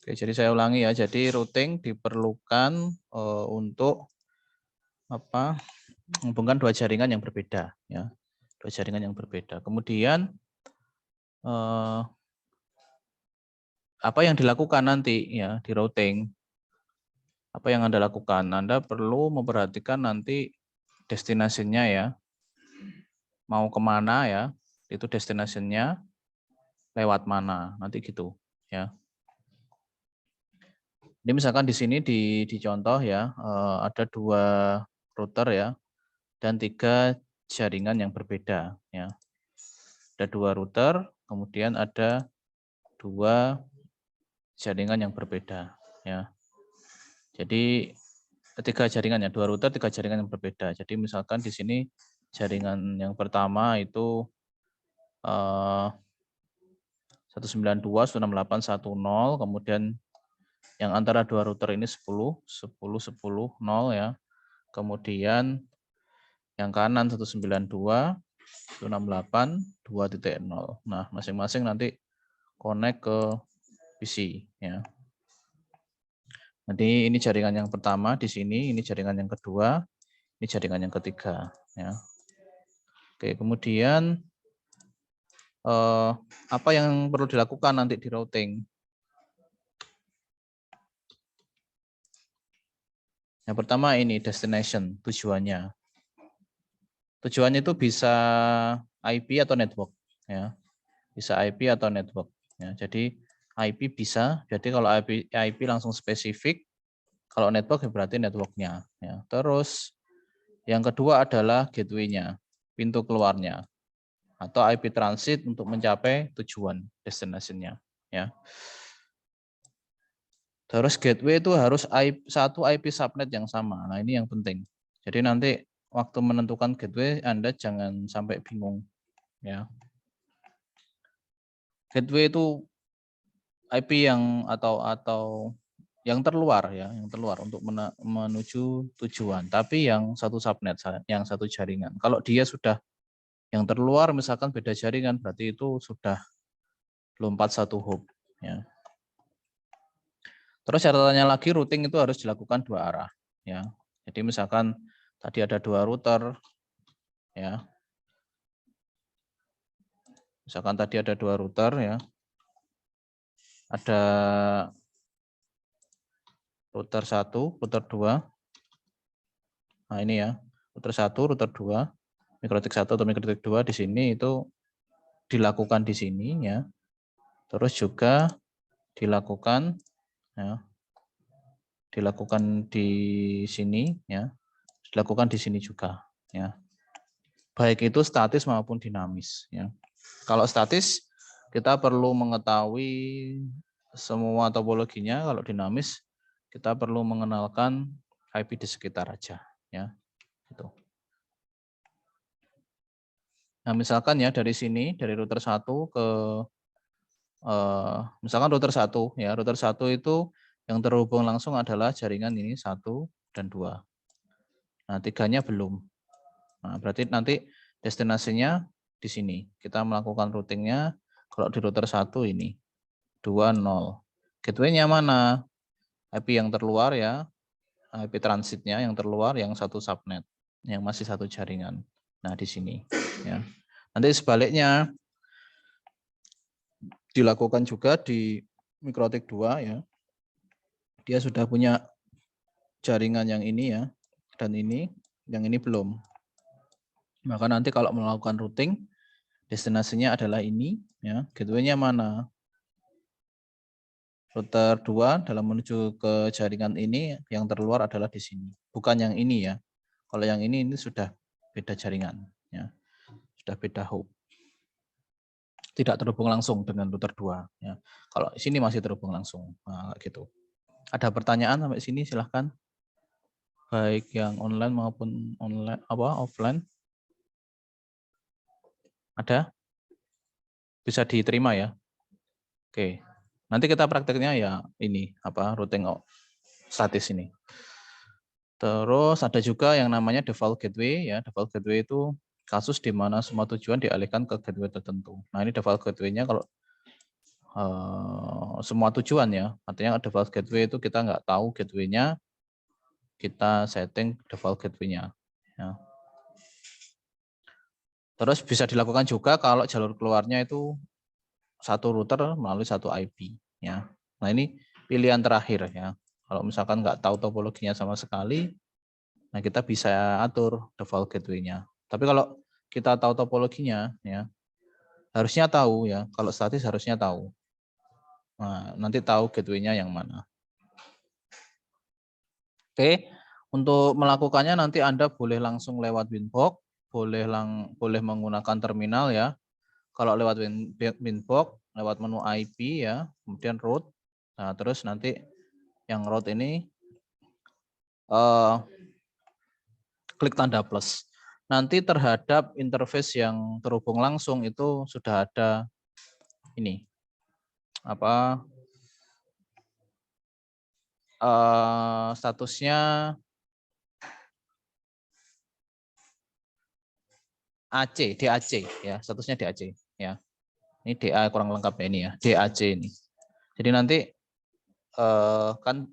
Oke, jadi saya ulangi ya. Jadi routing diperlukan untuk apa? Menghubungkan dua jaringan yang berbeda, ya. Dua jaringan yang berbeda. Kemudian apa yang dilakukan nanti ya di routing? Apa yang Anda lakukan? Anda perlu memperhatikan nanti destinasinya ya. Mau kemana ya? Itu destinasinya lewat mana? Nanti gitu ya. Ini misalkan di sini di contoh ya, ada 2 router ya dan 3 jaringan yang berbeda ya. Ada 2 router, kemudian ada 2 jaringan yang berbeda ya. Jadi 3 jaringan ya, 2 router, 3 jaringan yang berbeda. Jadi misalkan di sini jaringan yang pertama itu 192.168.1.0, kemudian yang antara 2 router ini 10.10.10.0 ya. Kemudian yang kanan 192.168.2.0. Nah, masing-masing nanti connect ke PC ya. Nanti ini jaringan yang pertama di sini, ini jaringan yang kedua, ini jaringan yang ketiga ya. Oke, kemudian apa yang perlu dilakukan nanti di routing? Yang pertama ini destination, tujuannya. Tujuannya itu bisa IP atau network ya. Bisa IP atau network ya. Jadi IP bisa, jadi kalau IP langsung spesifik, kalau network berarti networknya ya. Terus yang kedua adalah gateway-nya, pintu keluarnya atau IP transit untuk mencapai tujuan destination-nya ya. Terus gateway itu harus satu IP subnet yang sama. Nah, ini yang penting. Jadi nanti waktu menentukan gateway Anda jangan sampai bingung ya. Gateway itu IP yang atau yang terluar ya, yang terluar untuk menuju tujuan. Tapi yang satu subnet, yang satu jaringan. Kalau dia sudah yang terluar misalkan beda jaringan, berarti itu sudah lompat satu hop ya. Terus catatannya lagi routing itu harus dilakukan 2 arah ya. Jadi misalkan tadi ada 2 router ya. Misalkan tadi ada 2 router ya. Ada router 1, router 2. Nah, ini ya. Router 1, router 2, mikrotik 1 atau mikrotik 2 di sini itu dilakukan di sini ya. Terus juga dilakukan ya. Dilakukan di sini ya. Dilakukan di sini juga ya. Baik itu statis maupun dinamis ya. Kalau statis kita perlu mengetahui semua topologinya, kalau dinamis kita perlu mengenalkan IP di sekitar aja ya. Gitu. Nah, misalkan ya dari sini dari router 1 ke misalkan router 1 ya, router 1 itu yang terhubung langsung adalah jaringan ini 1 dan 2. Nah, 3-nya belum. Nah, berarti nanti destinasinya di sini. Kita melakukan routingnya kalau di router 1 ini 2.0. Gateway-nya mana? IP yang terluar ya, IP transitnya yang terluar yang satu subnet, yang masih satu jaringan. Nah, di sini ya. Nanti sebaliknya dilakukan juga di mikrotik 2 ya. Dia sudah punya jaringan yang ini ya, dan ini, yang ini belum. Maka nanti kalau melakukan routing, destinasinya adalah ini ya. Gateway-nya mana? Router 2 dalam menuju ke jaringan ini yang terluar adalah di sini, bukan yang ini ya. Kalau yang ini sudah beda jaringan ya. Sudah beda hop. Tidak terhubung langsung dengan router 2 ya. Kalau di sini masih terhubung langsung. Nah, gitu. Ada pertanyaan sampai sini silahkan. Baik yang online maupun online offline. Ada? Bisa diterima ya. Oke. Nanti kita prakteknya ya ini routing statis ini. Terus ada juga yang namanya default gateway ya. Default gateway itu kasus di mana semua tujuan dialihkan ke gateway tertentu. Nah, ini default gateway-nya kalau semua tujuan ya. Artinya default gateway itu kita nggak tahu gateway-nya, kita setting default gateway-nya. Ya. Terus bisa dilakukan juga kalau jalur keluarnya itu satu router melalui satu IP. Ya. Nah ini pilihan terakhir ya. Kalau misalkan nggak tahu topologinya sama sekali, nah kita bisa atur default gateway-nya. Tapi kalau kita tahu topologinya, ya harusnya tahu ya. Kalau statis harusnya tahu. Nah, nanti tahu gateway-nya yang mana. Oke, untuk melakukannya nanti Anda boleh langsung lewat Winbox, boleh menggunakan terminal ya. Kalau lewat Winbox, lewat menu IP ya, kemudian root. Nah, terus nanti yang root ini klik tanda plus. Nanti terhadap interface yang terhubung langsung itu sudah ada ini statusnya DAC ya, statusnya DAC ya. Ini DA kurang lengkap ya ini ya, DAC ini. Jadi nanti kan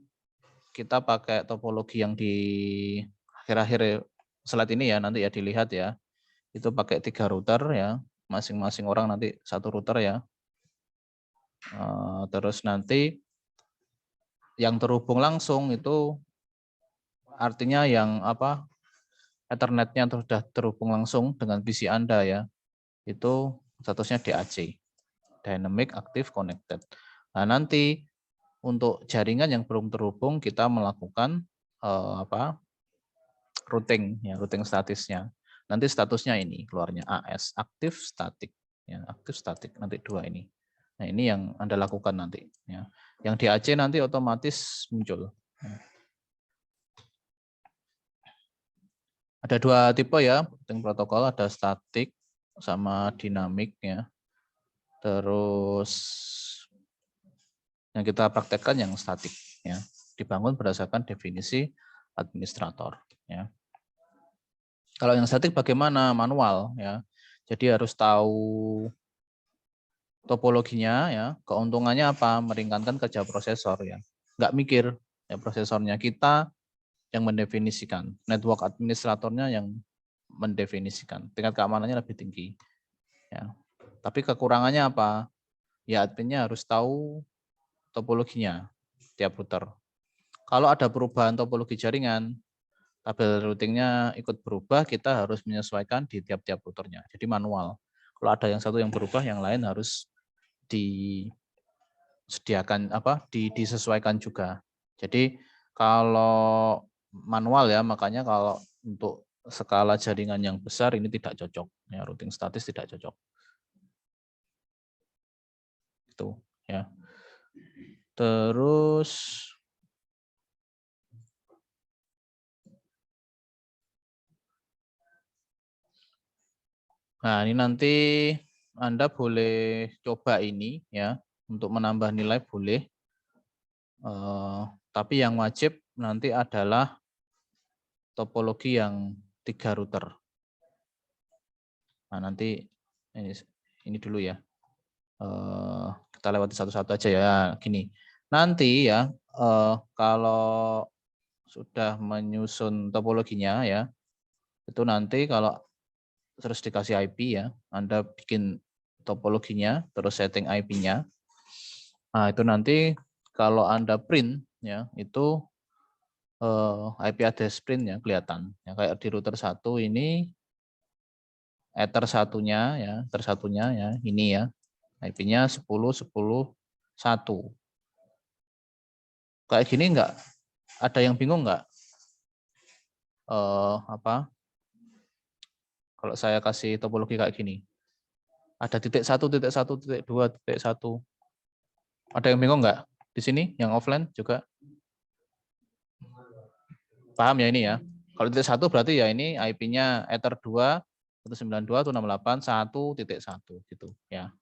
kita pakai topologi yang di akhir-akhir slide ini ya, nanti ya dilihat ya. Itu pakai 3 router ya, masing-masing orang nanti satu router ya. Terus nanti yang terhubung langsung itu artinya yang Ethernet-nya sudah terhubung langsung dengan PC Anda ya. Itu statusnya DAC, Dynamic Active Connected. Nah, nanti untuk jaringan yang belum terhubung kita melakukan routing ya, routing statusnya. Nanti statusnya ini keluarnya AS, aktif statik ya, aktif statik nanti 2 ini. Nah, ini yang Anda lakukan nanti ya. Yang DAC nanti otomatis muncul. Ada 2 tipe ya, routing protokol, ada statik sama dinamik ya. Terus yang kita praktekkan yang statik ya, dibangun berdasarkan definisi administrator ya. Kalau yang statik bagaimana? Manual ya. Jadi harus tahu topologinya ya. Keuntungannya apa? Meringankan kerja prosesor ya. Nggak mikir ya prosesornya, kita yang mendefinisikan. Network administratornya yang mendefinisikan. Tingkat keamanannya lebih tinggi. Ya. Tapi kekurangannya apa? Ya adminnya harus tahu topologinya tiap router. Kalau ada perubahan topologi jaringan, tabel routingnya ikut berubah, kita harus menyesuaikan di tiap-tiap routernya. Jadi manual. Kalau ada yang satu yang berubah, yang lain harus disediakan disesuaikan juga. Jadi kalau manual ya, makanya kalau untuk skala jaringan yang besar ini tidak cocok. Ya, routing statis tidak cocok. Itu ya. Terus nah, ini nanti Anda boleh coba ini ya, untuk menambah nilai boleh. Tapi yang wajib nanti adalah topologi yang 3 router. Nah, nanti ini dulu ya. Kita lewati satu-satu aja ya. Gini, nanti ya kalau sudah menyusun topologinya ya, itu nanti kalau terus dikasih IP ya, Anda bikin topologinya, terus setting IP-nya. Nah, itu nanti kalau Anda print ya, itu IP address print-nya kelihatan. Ya, kayak di router 1 ini ether satunya ya, ini ya. IP-nya 10.10.1. Kayak gini enggak? Ada yang bingung enggak? Kalau saya kasih topologi kayak gini. Ada titik 1.1, titik 2, titik 1. Ada yang bingung enggak? Di sini yang offline juga. Paham ya ini ya? Kalau titik 1 berarti ya ini IP-nya ether 2, 192.168.1.1 gitu ya.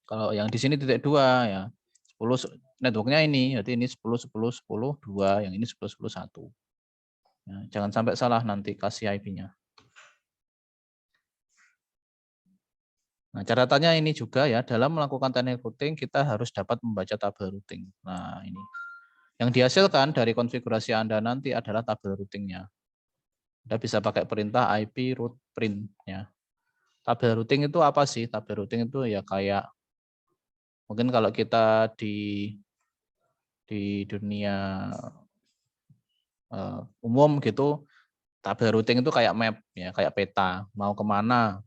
Kalau yang di sini titik 2 ya. 10 networknya ini, berarti ini 10.10.10.2, yang ini 10.10.1. Ya, jangan sampai salah nanti kasih IP-nya. Nah, catatannya ini juga ya, dalam melakukan teknik routing kita harus dapat membaca tabel routing. Nah, ini. Yang dihasilkan dari konfigurasi Anda nanti adalah tabel routingnya. Anda bisa pakai perintah IP route print ya. Tabel routing itu apa sih? Tabel routing itu ya kayak mungkin kalau kita di dunia umum gitu, tabel routing itu kayak map ya, kayak peta. Mau kemana?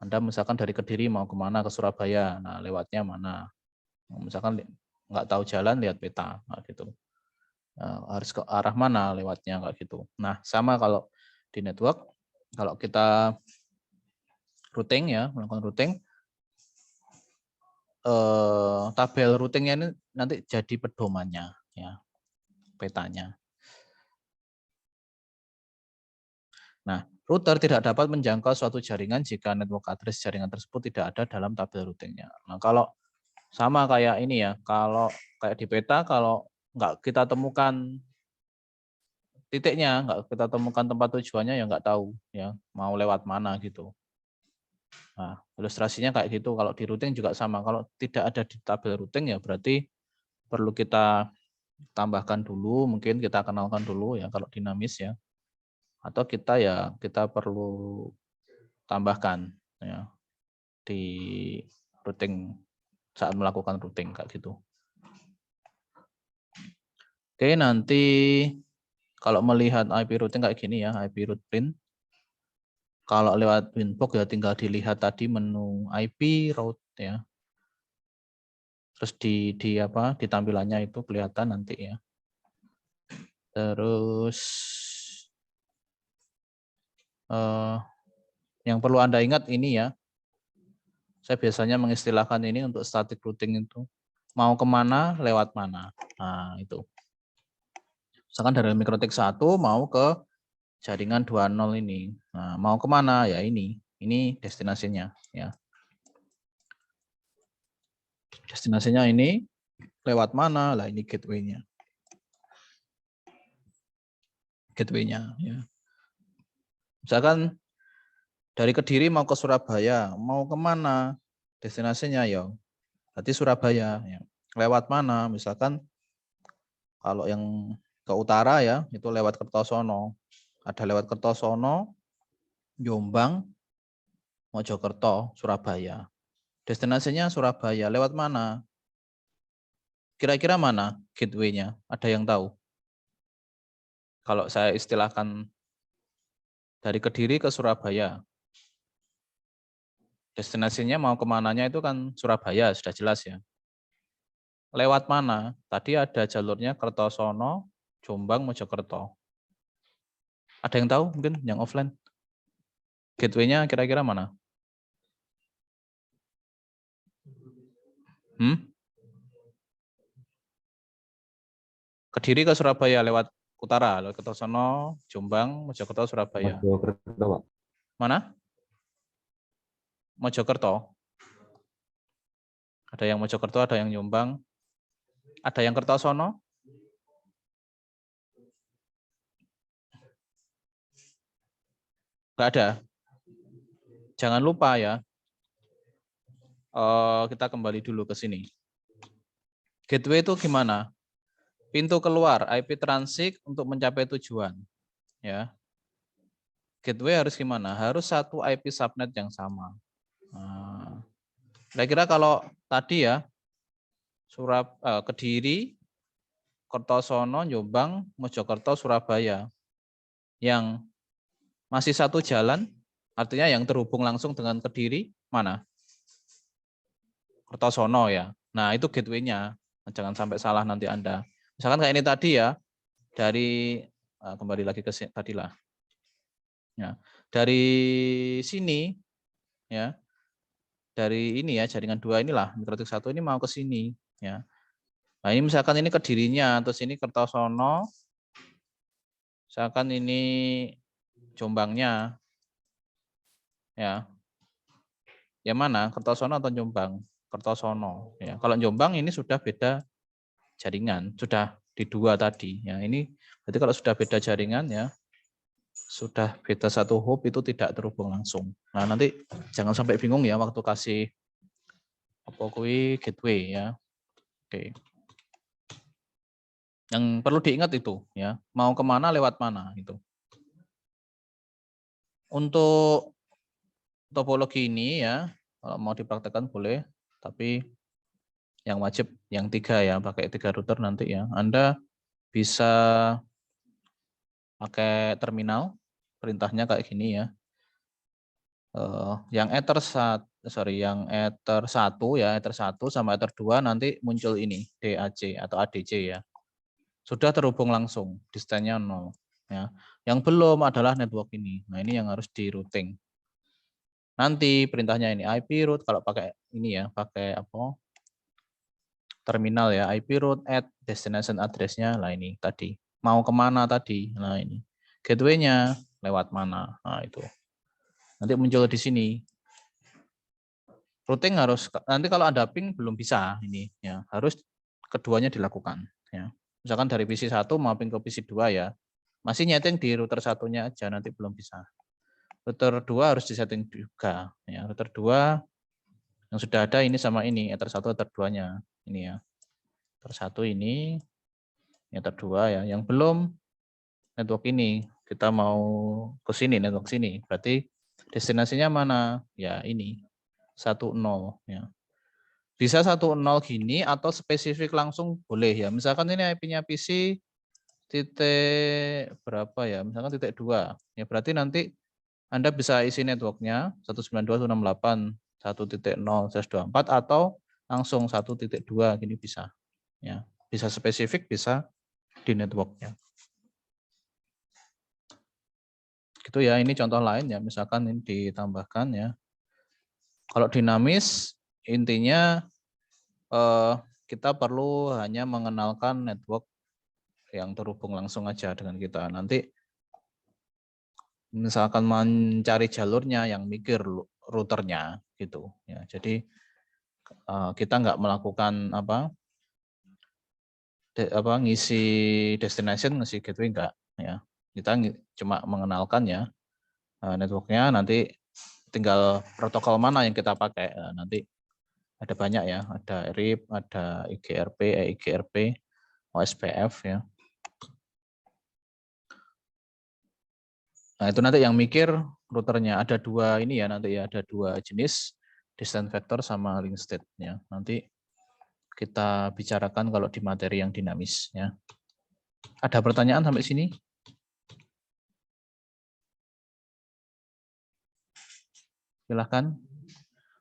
Anda misalkan dari Kediri mau kemana, ke Surabaya, nah lewatnya mana? Misalkan nggak tahu jalan, lihat peta, nah, gitu. Harus ke arah mana lewatnya, nggak gitu. Nah sama kalau di network, kalau kita routing ya, melakukan routing, tabel routingnya ini nanti jadi pedomannya, ya, petanya. Nah, router tidak dapat menjangkau suatu jaringan jika network address jaringan tersebut tidak ada dalam tabel routingnya. Nah, kalau sama kayak ini ya, kalau kayak di peta, kalau nggak kita temukan titiknya, nggak kita temukan tempat tujuannya, ya nggak tahu ya mau lewat mana gitu. Nah, ilustrasinya kayak gitu. Kalau di routing juga sama. Kalau tidak ada di tabel routing ya berarti perlu kita tambahkan dulu, mungkin kita kenalkan dulu ya kalau dinamis ya. Atau kita perlu tambahkan ya di routing saat melakukan routing kayak gitu. Oke, nanti kalau melihat IP routing kayak gini ya, IP route print. Kalau lewat Winbox ya tinggal dilihat tadi menu IP route ya. Terus di tampilannya itu kelihatan nanti ya. Terus yang perlu Anda ingat ini ya. Saya biasanya mengistilahkan ini untuk static routing itu mau kemana, lewat mana. Nah, itu. Misalkan dari mikrotik 1 mau ke jaringan 20 ini. Nah, mau kemana? Ya ini. Ini destinasinya. Ya. Destinasinya ini lewat mana? Lah ini gateway-nya. Gateway-nya. Ya. Misalkan dari Kediri mau ke Surabaya. Mau kemana? Destinasinya ya. Berarti Surabaya. Ya. Lewat mana? Misalkan kalau yang ke utara ya, itu lewat Kertosono. Ada lewat Kertosono, Jombang, Mojokerto, Surabaya. Destinasinya Surabaya. Lewat mana? Kira-kira mana gateway-nya? Ada yang tahu? Kalau saya istilahkan dari Kediri ke Surabaya. Destinasinya mau kemananya itu kan Surabaya, sudah jelas ya. Lewat mana? Tadi ada jalurnya Kertosono, Jombang, Mojokerto. Ada yang tahu mungkin yang offline? Gateway-nya kira-kira mana? Kediri ke Surabaya lewat utara, lewat Kertosono, Jombang, Mojokerto, Surabaya. Mojokerto, Pak. Mana? Mojokerto. Ada yang Mojokerto, ada yang Jombang. Ada yang Kertosono? Enggak ada. Jangan lupa ya. Kita kembali dulu ke sini. Gateway itu gimana? Pintu keluar, IP transit untuk mencapai tujuan. Ya. Gateway harus gimana? Harus satu IP subnet yang sama. Nah, kira-kira kalau tadi ya, Kediri, Kertosono, Jombang, Mojokerto, Surabaya. Yang masih satu jalan, artinya yang terhubung langsung dengan Kediri, mana? Kertosono ya. Nah itu gateway-nya. Jangan sampai salah nanti Anda. Misalkan kayak ini tadi ya, dari kembali lagi ke tadilah. Ya, dari sini ya, dari ini ya jaringan 2 inilah mikrotik 1 ini mau ke sini ya. Nah ini misalkan ini Kedirinya, terus ini Kertosono, misalkan ini Jombangnya ya. Yang mana? Kertosono atau Jombang? Kertosono ya. Kalau Jombang ini sudah beda jaringan, sudah di 2 tadi ya. Ini berarti kalau sudah beda jaringan ya, sudah beta 1 hop itu tidak terhubung langsung. Nah, nanti jangan sampai bingung ya waktu kasih apa kui gateway ya. Oke. Yang perlu diingat itu ya, mau kemana lewat mana itu. Untuk topologi ini ya, kalau mau dipraktekkan boleh, tapi yang wajib yang 3 ya, pakai 3 router nanti ya. Anda bisa pakai terminal, perintahnya kayak gini ya. Yang yang ether 1 ya, ether 1 sama ether 2 nanti muncul ini DAC atau ADC ya. Sudah terhubung langsung, distance-nya 0 ya. Yang belum adalah network ini. Nah, ini yang harus di routing. Nanti perintahnya ini IP route kalau pakai ini ya, pakai apa? Terminal ya, IP route at destination address-nya lah ini tadi. Mau kemana tadi? Nah, ini. Gateway-nya lewat mana? Nah, itu. Nanti muncul di sini. Routing harus nanti kalau ada ping belum bisa ini ya, harus keduanya dilakukan ya. Misalkan dari PC 1 mapping ke PC 2 ya. Masih nyeting di router satunya aja nanti belum bisa. Router 2 harus disetting juga ya. Router 2 yang sudah ada ini sama ini, ether 1 ether 2-nya. Ini ya. Ether 1 ini ether 2 ya. Yang belum network ini. Kita mau ke sini network sini. Berarti destinasinya mana? Ya ini. 10 ya. Bisa 10 gini atau spesifik langsung boleh ya. Misalkan ini IP-nya PC titik berapa ya? Misalkan titik 2. Ya berarti nanti Anda bisa isi networknya 192.168.1.0/24 atau langsung 1.2 gini bisa. Ya, bisa spesifik, bisa di networknya. Gitu ya, ini contoh lain ya. Misalkan ini ditambahkan ya. Kalau dinamis intinya kita perlu hanya mengenalkan network yang terhubung langsung aja dengan kita. Nanti misalkan mencari jalurnya yang mikir routernya gitu ya. Jadi kita nggak melakukan ngisi destination, ngisi gateway enggak ya. Kita cuma mengenalkan ya networknya, nanti tinggal protokol mana yang kita pakai. Nanti ada banyak ya, ada RIP, ada IGRP, EIGRP, OSPF ya. Nah, itu nanti yang mikir routernya ada 2 ini ya, nanti ya ada 2 jenis, distance vector sama link state ya. Nanti kita bicarakan kalau di materi yang dinamis ya. Ada pertanyaan sampai sini? Silahkan.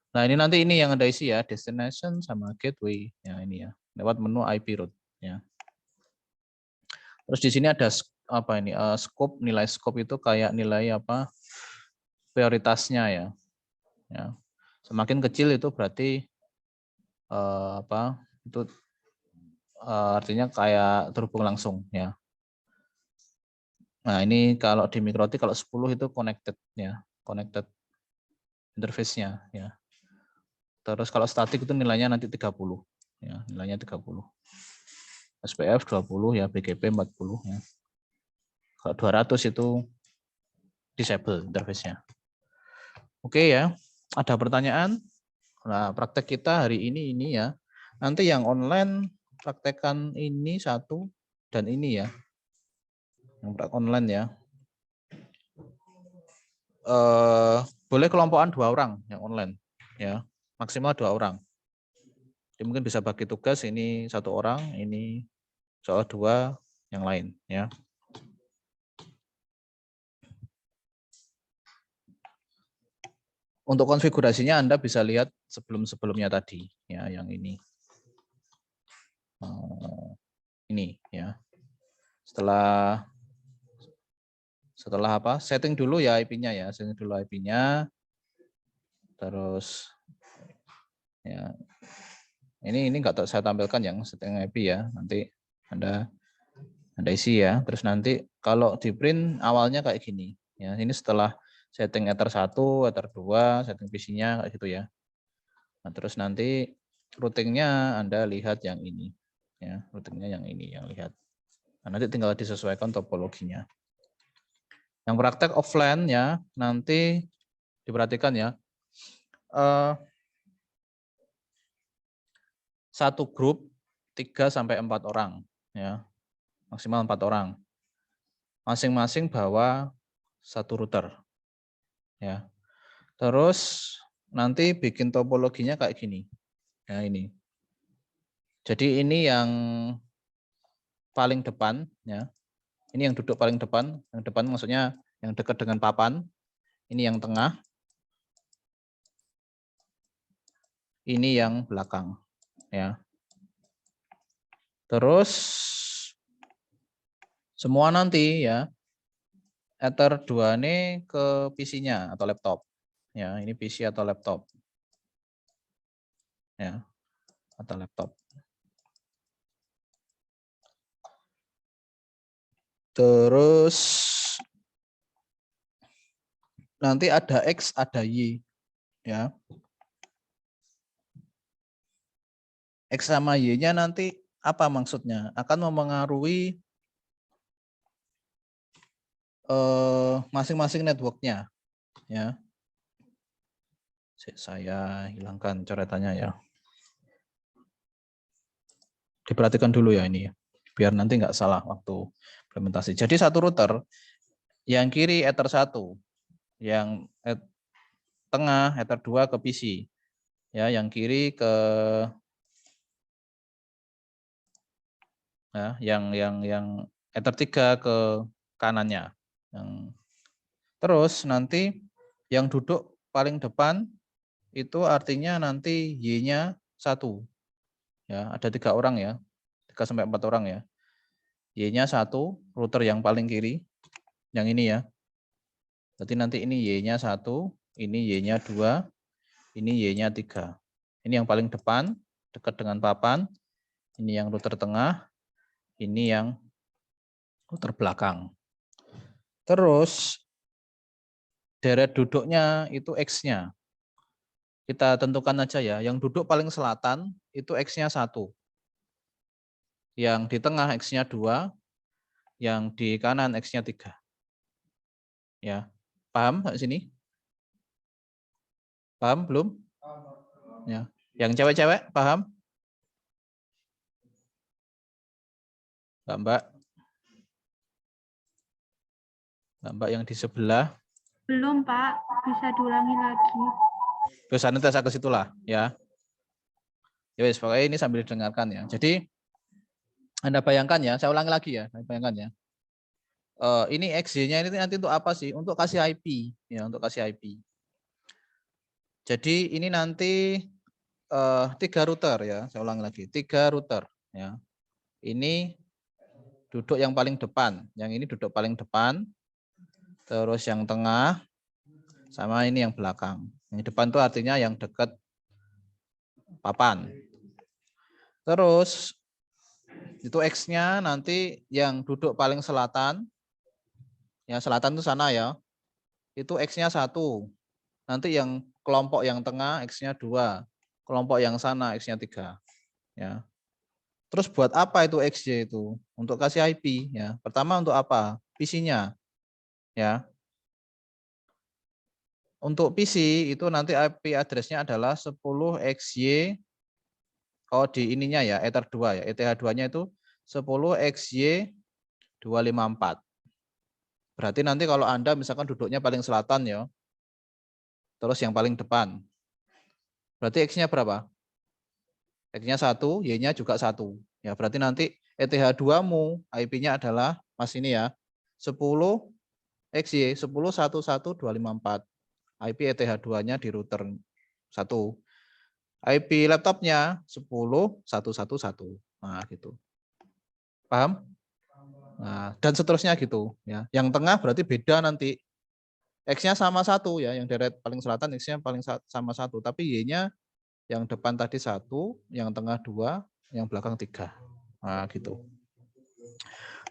Nah, ini nanti ini yang ada isi ya, destination sama gateway ya, ini ya, lewat menu IP route ya. Terus di sini ada apa ini scope, nilai scope itu kayak nilai apa prioritasnya ya. Ya. Semakin kecil itu berarti itu artinya kayak terhubung langsung ya. Nah, ini kalau di MikroTik kalau 10 itu connected ya, connected interface-nya ya. Terus kalau statik itu nilainya nanti 30 ya, nilainya 30. SPF 20 ya, BGP 40 ya. Kalau 200 itu disable interface-nya. Oke ya, ada pertanyaan? Nah, praktek kita hari ini ya. Nanti yang online praktekkan ini 1 dan ini ya. Yang praktek online ya. Boleh kelompokan 2 orang yang online ya. Maksimal 2 orang. Jadi mungkin bisa bagi tugas, ini 1 orang, ini soal 2 yang lain ya. Untuk konfigurasinya Anda bisa lihat sebelum-sebelumnya tadi ya, yang ini. Ini ya. Setelah apa? Setting dulu ya IP-nya ya, setting dulu IP-nya. Terus ya. Ini enggak saya tampilkan yang setting IP ya. Nanti Anda isi ya. Terus nanti kalau di print awalnya kayak gini ya. Ini setelah setting ether 1, ether 2, setting PC-nya kayak gitu ya. Nah, terus nanti routingnya Anda lihat yang ini ya, routingnya yang ini yang lihat. Nah, nanti tinggal disesuaikan topologinya. Yang praktek offline ya, nanti diperhatikan ya. Satu grup 3 sampai 4 orang ya. Maksimal 4 orang. Masing-masing bawa satu router. Ya. Terus nanti bikin topologinya kayak gini. Ya ini. Jadi ini yang paling depan ya. Ini yang duduk paling depan, yang depan maksudnya yang dekat dengan papan. Ini yang tengah. Ini yang belakang ya. Terus semua nanti ya Ether 2 ini ke PC-nya atau laptop. Ya, ini PC atau laptop. Ya, atau laptop. Terus nanti ada X, ada Y. Ya. X sama Y-nya nanti apa maksudnya? Akan mempengaruhi masing-masing networknya. Ya. Saya hilangkan coretannya ya. Diperhatikan dulu ya ini, biar nanti nggak salah waktu implementasi. Jadi satu router, yang kiri Ether 1, yang tengah Ether 2 ke PC. Ya, yang kiri ke yang Ether 3 ke kanannya. Terus nanti yang duduk paling depan itu artinya nanti Y-nya 1. Ya, ada 3 orang ya. 3 sampai 4 orang ya. Y-nya 1, router yang paling kiri. Yang ini ya. Berarti nanti ini Y-nya 1, ini Y-nya 2, ini Y-nya 3. Ini yang paling depan, dekat dengan papan. Ini yang router tengah, ini yang router belakang. Terus deret duduknya itu X-nya. Kita tentukan aja ya, yang duduk paling selatan itu X-nya 1. Yang di tengah X-nya 2, yang di kanan X-nya 3. Ya, paham di sini? Paham belum? Ya. Yang cewek-cewek paham? Mbak? Mbak yang di sebelah. Belum, Pak. Bisa diulangi lagi. Terus nanti saya ke situlah ya. Ya wes, pokoknya ini sambil didengarkan ya. Jadi Anda bayangkan ya, saya ulangi lagi ya, bayangkan ya. Ini XY-nya ini nanti untuk apa sih? Untuk kasih IP ya, untuk kasih IP. Jadi ini nanti 3 router ya, saya ulangi lagi, 3 router ya. Ini duduk yang paling depan, yang ini duduk paling depan, terus yang tengah, sama ini yang belakang. Yang depan itu artinya yang dekat papan. Terus itu X-nya nanti yang duduk paling selatan, ya selatan itu sana ya, itu X-nya 1. Nanti yang kelompok yang tengah X-nya 2, kelompok yang sana X-nya 3. Ya. Terus buat apa itu XY itu? Untuk kasih IP ya. Pertama untuk apa? PC-nya. Ya. Untuk PC itu nanti IP address-nya adalah 10XY. Oh di ininya ya, Ether 2 ya. ETH2-nya itu 10XY 254. Berarti nanti kalau Anda misalkan duduknya paling selatan ya. Terus yang paling depan. Berarti X-nya berapa? X-nya 1, Y-nya juga 1. Ya, berarti nanti ETH2-mu IP-nya adalah Mas ini ya. 10 XY 10.1.1.254. IP ETH2-nya di router 1. IP laptopnya 10.1.1.1. Nah, gitu. Paham? Nah, dan seterusnya gitu ya. Yang tengah berarti beda nanti. X-nya sama 1 ya, yang deret paling selatan X-nya paling sama 1, tapi Y-nya yang depan tadi 1, yang tengah 2, yang belakang 3. Nah, gitu.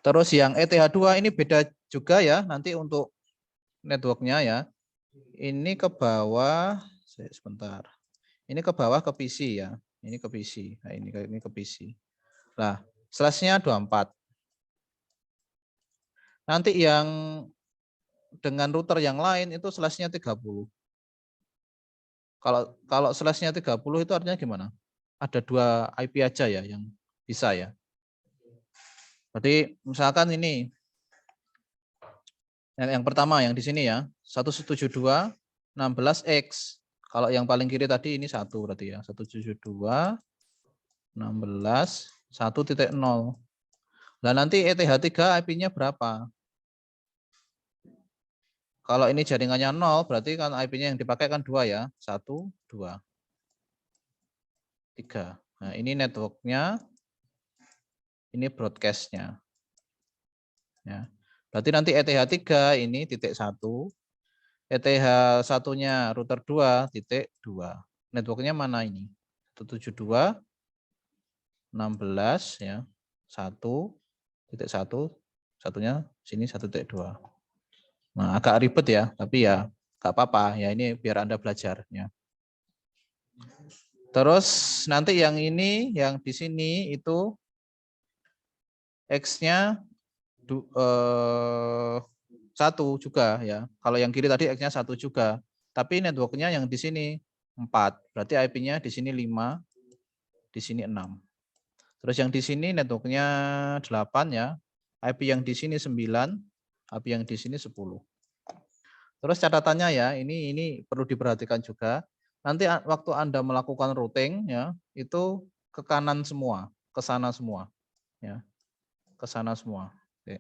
Terus yang ETH2 ini beda juga ya, nanti untuk networknya ya. Ini ke bawah, sebentar. Ini ke bawah ke PC ya. Ini ke PC. Nah, ini ke PC. Nah, slash-nya 24. Nanti yang dengan router yang lain itu slash-nya 30. Kalau slash-nya 30 itu artinya gimana? Ada 2 IP aja ya yang bisa ya. Berarti misalkan ini yang pertama yang di sini ya, 172.16x. Kalau yang paling kiri tadi ini 1 berarti ya, 172.16.1.0. Nah, nanti ETH3 IP-nya berapa? Kalau ini jaringannya 0, berarti kan IP-nya yang dipakai kan 2 ya. 1, 2, 3. Nah, ini network-nya, ini broadcast-nya. Ya. Berarti nanti ETH3 ini titik 1, ETH1-nya router 2 titik 2. Network-nya mana ini? 172.16 ya. 1.1, satunya sini 1.2. Nah, agak ribet ya, tapi ya nggak apa-apa ya, ini biar Anda belajar ya. Terus nanti yang ini, yang di sini itu X-nya 1 juga ya. Kalau yang kiri tadi X-nya 1 juga. Tapi networknya yang di sini 4. Berarti IP-nya di sini 5, di sini 6. Terus yang di sini networknya 8 ya. IP yang di sini 9, IP yang di sini 10. Terus catatannya ya, ini perlu diperhatikan juga. Nanti waktu Anda melakukan routing ya, itu ke kanan semua, ke sana semua. Ya. Ke sana semua. Oke.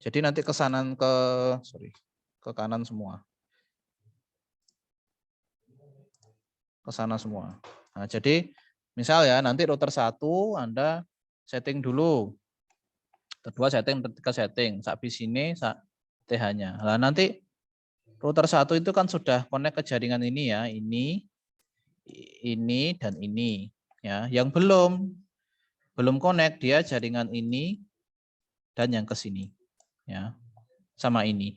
Jadi nanti ke kanan semua. Ke sana semua. Nah, jadi misal ya nanti router 1 Anda setting dulu. Kedua setting, ketiga setting, sak bis ini, sak TH-nya. Nah, nanti router 1 itu kan sudah connect ke jaringan ini ya, ini dan ini ya. Yang belum connect dia jaringan ini dan yang ke sini ya. Sama ini.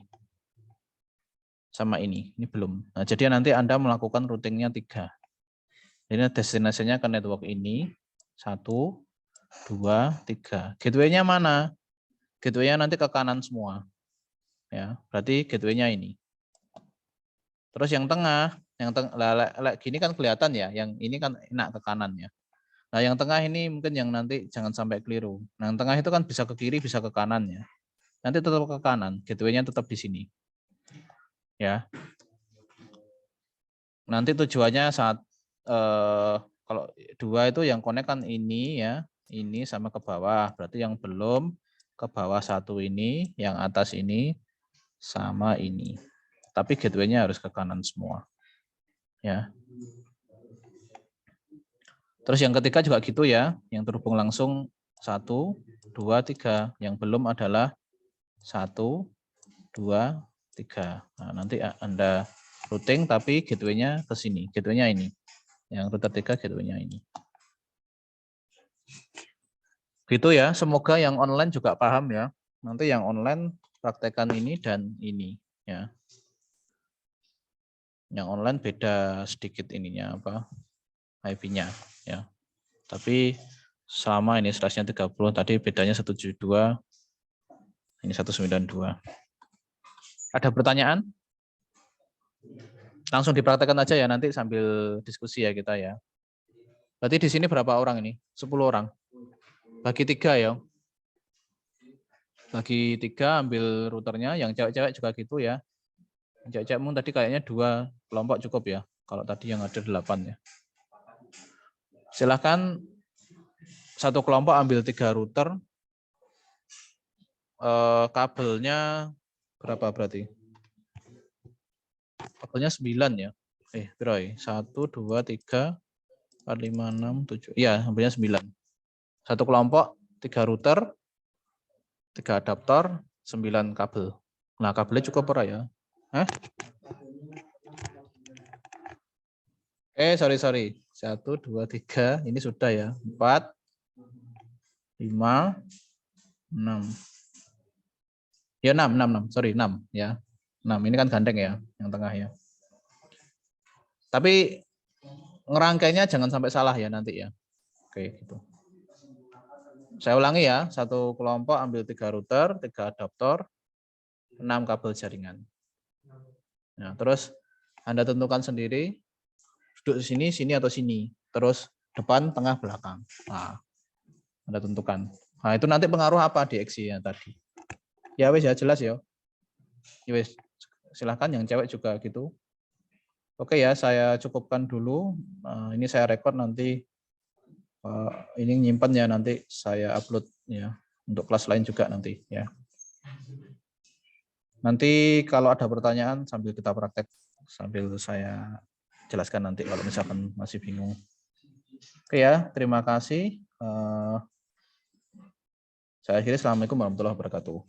Sama ini belum. Nah, jadi nanti Anda melakukan routingnya 3. Ini destinasinya ke network ini 1, 2, 3. Gateway-nya mana? Gateway-nya nanti ke kanan semua. Ya, berarti gateway-nya ini. Terus yang tengah, gini kan kelihatan ya, yang ini kan enak ke kanan ya. Nah, yang tengah ini mungkin yang nanti jangan sampai keliru. Nah, yang tengah itu kan bisa ke kiri, bisa ke kanan ya. Nanti tetap ke kanan, gateway-nya tetap di sini. Ya. Nanti tujuannya saat kalau 2 itu yang connect kan ini ya, ini sama ke bawah. Berarti yang belum ke bawah 1 ini, yang atas ini sama ini. Tapi gateway-nya harus ke kanan semua. Ya. Terus yang ketiga juga gitu ya, yang terhubung langsung 1, 2, 3. Yang belum adalah 1, 2, 3. Nah, nanti Anda routing tapi gateway-nya ke sini. Gateway-nya ini. Yang router 3 gateway-nya ini. Gitu ya, semoga yang online juga paham ya. Nanti yang online praktekkan ini dan ini ya. Yang online beda sedikit ininya apa? IP-nya ya. Tapi sama ini slash-nya 30, tadi bedanya 172, ini 192. Ada pertanyaan? Langsung dipraktekkan aja ya, nanti sambil diskusi ya kita ya. Berarti di sini berapa orang ini? 10 orang. Bagi 3 ya. Bagi 3 ambil routernya, yang cewek-cewek juga gitu ya. Yang cewek-cewek tadi kayaknya 2 kelompok cukup ya. Kalau tadi yang ada 8 ya. Silahkan satu kelompok ambil 3 router. Kabelnya berapa berarti? Kabelnya 9 ya. Berapa? 1, 2, 3, 4, 5, 6, 7. Iya, kabelnya 9. Satu kelompok, 3 router, 3 adaptor, 9 kabel. Nah, kabelnya cukup apa ya? Sorry. 1, 2, 3. Ini sudah ya. 4, 5, 6. Ya 6. Sorry, 6 ya. 6. Ini kan gandeng ya, yang tengah ya. Tapi ngerangkainya jangan sampai salah ya nanti ya. Oke, gitu. Saya ulangi ya, satu kelompok ambil 3 router, 3 adaptor, 6 kabel jaringan. Nah, terus Anda tentukan sendiri, duduk di sini, sini atau sini. Terus depan, tengah, belakang. Nah, Anda tentukan. Nah, itu nanti pengaruh apa di X-nya tadi. Ya wes ya, jelas ya. Ya wes, silahkan yang cewek juga gitu. Oke ya, saya cukupkan dulu. Ini saya record nanti. Ini nyimpan ya, nanti saya upload ya untuk kelas lain juga nanti ya. Nanti kalau ada pertanyaan sambil kita praktek, sambil saya jelaskan nanti kalau misalkan masih bingung. Oke ya, terima kasih. Saya akhiri, assalamualaikum warahmatullahi wabarakatuh.